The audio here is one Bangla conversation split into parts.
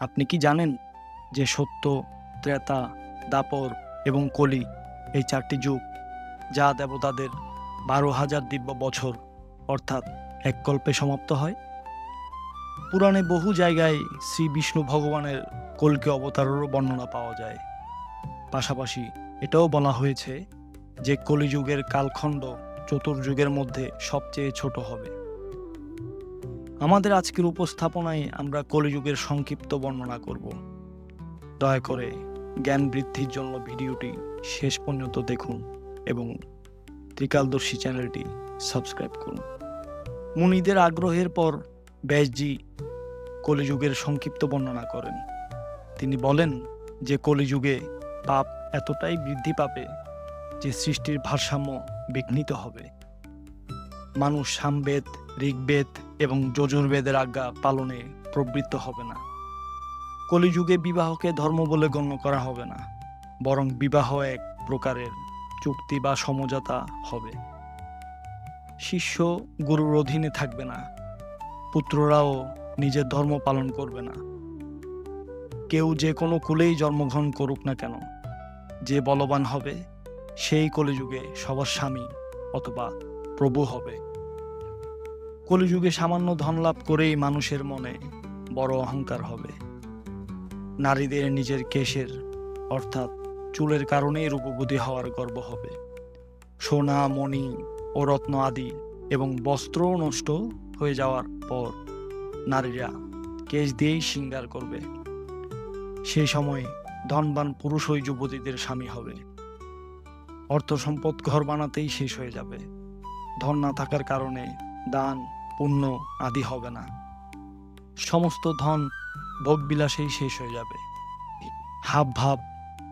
আপনি কি জানেন যে সত্য, ত্রেতা, দাপর এবং কলি এই চারটি যুগ, যা দেবতাদের 12,000 দিব্য বছর অর্থাৎ এক কল্পে সমাপ্ত হয়? পুরাণে বহু জায়গায় শ্রী বিষ্ণু ভগবানের কল্কি অবতারেরও বর্ণনা পাওয়া যায়। পাশাপাশি এটাও বলা হয়েছে যে কলিযুগের কালখণ্ড চতুর্যুগের মধ্যে সবচেয়ে ছোট হবে। আমাদের আজকের উপস্থাপনায় আমরা কলিযুগের সংক্ষিপ্ত বর্ণনা করব। দয়া করে জ্ঞান বৃদ্ধির জন্য ভিডিওটি শেষ পর্যন্ত দেখুন এবং ত্রিকালদর্শী চ্যানেলটি সাবস্ক্রাইব করুন। মুনিদের আগ্রহের পর ব্যাসজি কলিযুগের সংক্ষিপ্ত বর্ণনা করেন। তিনি বলেন যে কলিযুগে পাপ এতটাই বৃদ্ধি পাবে যে সৃষ্টির ভারসাম্য বিঘ্নিত হবে। মানুষ সামবেদ, ঋগ্বেদ এবং যজুর্বেদের আজ্ঞা পালনে প্রবৃত্ত হবে না। কলিযুগে বিবাহকে ধর্ম বলে গণ্য করা হবে না, বরং বিবাহ এক প্রকারের চুক্তি বা সমঝোতা হবে। শিষ্য গুরুর অধীনে থাকবে না, পুত্ররাও নিজের ধর্ম পালন করবে না। কেউ যে কোনো কুলেই জন্মগ্রহণ করুক না কেন, যে বলবান হবে সেই কলিযুগে সবার স্বামী অথবা প্রভু হবে। কলিযুগে সামান্য ধন লাভ করেই মানুষের মনে বড় অহংকার হবে। নারীদের নিজের কেশের অর্থাৎ চুলের কারণেই রূপবতী হওয়ার গর্ব হবে। সোনা, মণি ও রত্ন আদি এবং বস্ত্রও নষ্ট হয়ে যাওয়ার পর নারীরা কেশ দিয়েই শৃঙ্গার করবে। সেই সময় ধনবান পুরুষই যুবতীদের স্বামী হবে। অর্থ সম্পদ ঘর বানাতেই শেষ হয়ে যাবে। ধন না থাকার কারণে দান, পুণ্য আদি হবে না। সমস্ত ধন ভোগবিলাসেই শেষ হয়ে যাবে। হাব ভাব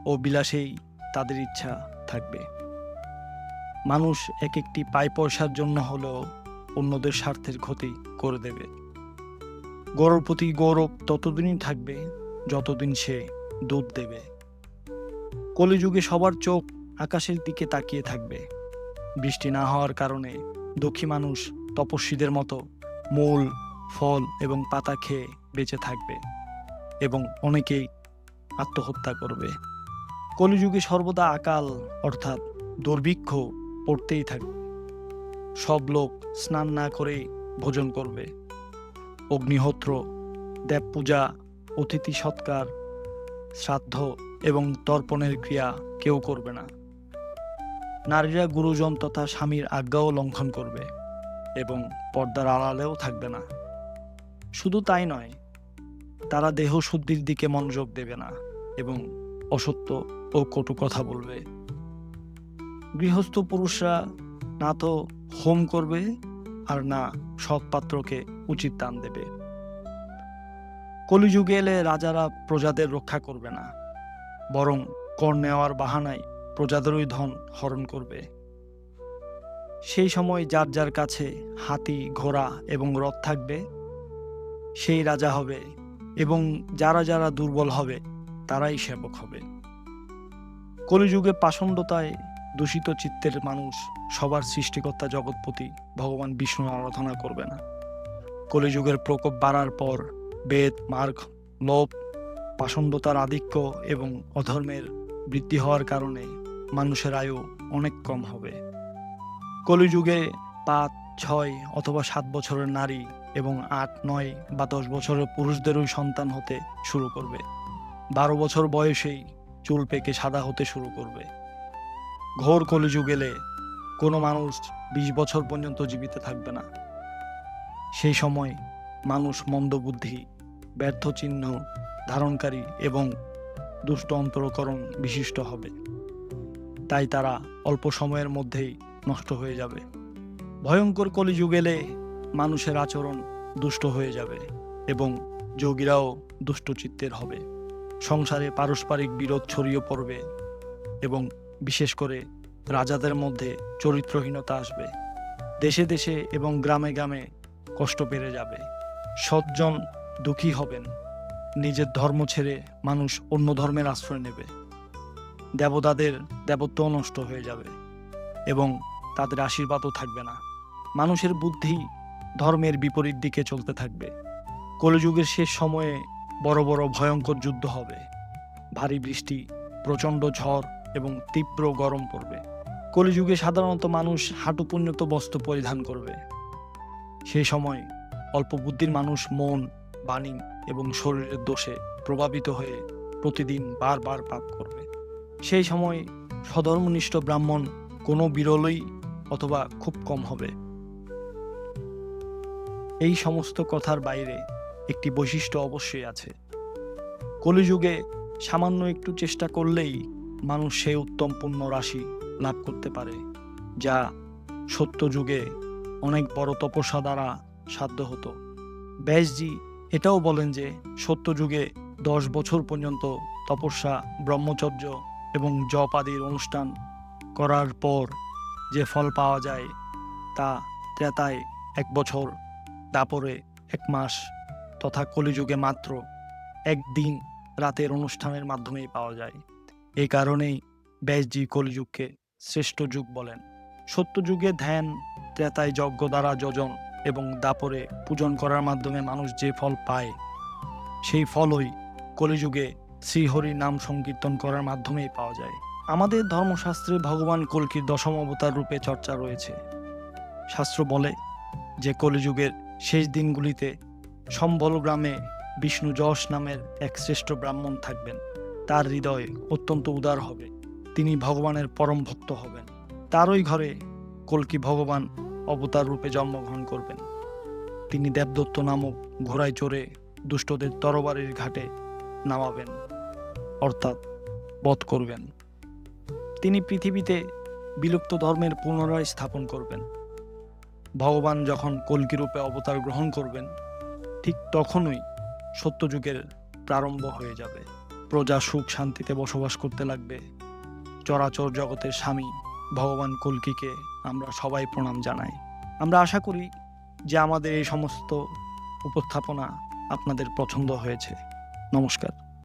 ও বিলাসেই তাদের ইচ্ছা থাকবে। মানুষ এক একটি পাই পয়সার জন্য হলেও অন্যদের স্বার্থের ক্ষতি করে দেবে। গৌরব প্রতি গৌরব ততদিনই থাকবে যতদিন সে দুধ দেবে। কলিযুগে সবার চোখ আকাশের দিকে তাকিয়ে থাকবে। বৃষ্টি না হওয়ার কারণে দুঃখী মানুষ তপস্বীদের মতো মূল, ফল এবং পাতা খেয়ে বেঁচে থাকবে এবং অনেকেই আত্মহত্যা করবে। কলিযুগে সর্বদা আকাল অর্থাৎ দুর্ভিক্ষ পড়তেই থাকবে। সব লোক স্নান না করেই ভোজন করবে। অগ্নিহোত্র, দেব পূজা, অতিথি সৎকার, শ্রাদ্ধ এবং তর্পণের ক্রিয়া কেউ করবে না। নারীরা গুরুজন তথা স্বামীর আজ্ঞাও লঙ্ঘন করবে এবং পর্দার আড়ালেও থাকবে না। শুধু তাই নয়, তারা দেহ শুদ্ধির দিকে মনোযোগ দেবে না এবং অসত্য ও কটু কথা বলবে। গৃহস্থ পুরুষরা না তো হোম করবে আর না সৎপাত্রকে উচিত দান দেবে। কলিযুগে এলে রাজারা প্রজাদের রক্ষা করবে না, বরং কর নেওয়ার বাহানায় প্রজাদেরই ধন হরণ করবে। সেই সময় যার যার কাছে হাতি, ঘোড়া এবং রথ থাকবে সেই রাজা হবে এবং যারা যারা দুর্বল হবে তারাই সেবক হবে। কলিযুগে পাষণ্ডতায় দূষিত চিত্তের মানুষ সবার সৃষ্টিকর্তা জগৎপতি ভগবান বিষ্ণুর আরাধনা করবে না। কলিযুগের প্রকোপ বাড়ার পর বেদ, মার্গ, লোভ, পাষণ্ডতার আধিক্য এবং অধর্মের বৃদ্ধি হওয়ার কারণে মানুষের আয়ু অনেক কম হবে। কলিযুগে 5, 6 অথবা 7 বছরের নারী এবং 8, 9 বা 10 বছরের পুরুষদেরই সন্তান হতে শুরু করবে। 12 বছর বয়সেই চুল পেকে সাদা হতে শুরু করবে। ঘোর কলিযুগ এলে কোনো মানুষ 20 বছর পর্যন্ত জীবিত থাকবে না। সেই সময় মানুষ মন্দবুদ্ধি, ব্যর্থ চিহ্ন ধারণকারী এবং দুষ্ট অন্তরকরণ বিশিষ্ট হবে। তাই তারা অল্প সময়ের মধ্যেই নষ্ট হয়ে যাবে। ভয়ঙ্কর কলিযুগ এলে মানুষের আচরণ দুষ্ট হয়ে যাবে এবং যোগীরাও দুষ্টচিত্তের হবে। সংসারে পারস্পরিক বিরোধ ছড়িয়ে পড়বে এবং বিশেষ করে রাজাদের মধ্যে চরিত্রহীনতা আসবে। দেশে দেশে এবং গ্রামে গ্রামে কষ্ট বেড়ে যাবে। সজ্জন দুঃখী হবেন। নিজের ধর্ম ছেড়ে মানুষ অন্য ধর্মের আশ্রয় নেবে। দেবতাদের দেবত্বও নষ্ট হয়ে যাবে এবং তাদের আশীর্বাদও থাকবে না। মানুষের বুদ্ধি ধর্মের বিপরীত দিকে চলতে থাকবে। কলিযুগের শেষ সময়ে বড় বড় ভয়ঙ্কর যুদ্ধ হবে, ভারী বৃষ্টি, প্রচণ্ড ঝড় এবং তীব্র গরম পড়বে। কলিযুগে সাধারণত মানুষ হাঁটু পর্যন্ত বস্ত্র পরিধান করবে। সেই সময় অল্প বুদ্ধির মানুষ মন, বাণী এবং শরীরের দোষে প্রভাবিত হয়ে প্রতিদিন বারবার পাপ করবে। সেই সময় সধর্মনিষ্ঠ ব্রাহ্মণ কোনো বিরলই অথবা খুব কম হবে। এই সমস্ত কথার বাইরে একটি বৈশিষ্ট্য অবশ্যই আছে। কলিযুগে সামান্য একটু চেষ্টা করলেই মানুষ সেই উত্তম পুণ্য রাশি লাভ করতে পারে, যা সত্যযুগে অনেক বড় তপস্যা দ্বারা সাধ্য হতো। ব্যাসজি এটাও বলেন যে সত্যযুগে 10 বছর পর্যন্ত তপস্যা, ব্রহ্মচর্য এবং জপ আদির অনুষ্ঠান করার পর যে ফল পাওয়া যায় তা ত্রেতায় 1 বছর, দাপরে 1 মাস তথা কলিযুগে মাত্র 1 দিন রাতের অনুষ্ঠানের মাধ্যমেই পাওয়া যায়। এই কারণেই ব্যাসজি কলিযুগকে শ্রেষ্ঠ যুগ বলেন। সত্যযুগে ধ্যান, ত্রেতায় যজ্ঞ দ্বারা যজন এবং দাপরে পূজন করার মাধ্যমে মানুষ যে ফল পায়, সেই ফলই কলিযুগে শ্রীহরির নাম সংকীর্তন করার মাধ্যমেই পাওয়া যায়। আমাদের ধর্মশাস্ত্রে ভগবান কল্কির 10ম অবতার রূপে চর্চা রয়েছে। শাস্ত্র বলে যে কলিযুগের শেষ দিনগুলিতে সম্বল গ্রামে বিষ্ণু যশ নামের এক শ্রেষ্ঠ ব্রাহ্মণ থাকবেন। তার হৃদয় অত্যন্ত উদার হবে, তিনি ভগবানের পরম ভক্ত হবেন। তারই ঘরে কল্কি ভগবান অবতার রূপে জন্মগ্রহণ করবেন। তিনি দেবদত্ত নামক ঘোড়ায় চড়ে দুষ্টদের তরবারির ঘাটে নামাবেন, অর্থাৎ বধ করবেন। তিনি পৃথিবীতে বিলুপ্ত ধর্মের পুনরায় স্থাপন করবেন। ভগবান যখন কল্কি রূপে অবতার গ্রহণ করবেন, ঠিক তখনই সত্যযুগের প্রারম্ভ হয়ে যাবে। প্রজা সুখ শান্তিতে বসবাস করতে লাগবে। চরাচর জগতের স্বামী ভগবান কল্কিকে আমরা সবাই প্রণাম জানাই। আমরা আশা করি যে আমাদের এই সমস্ত উপস্থাপনা আপনাদের পছন্দ হয়েছে। নমস্কার।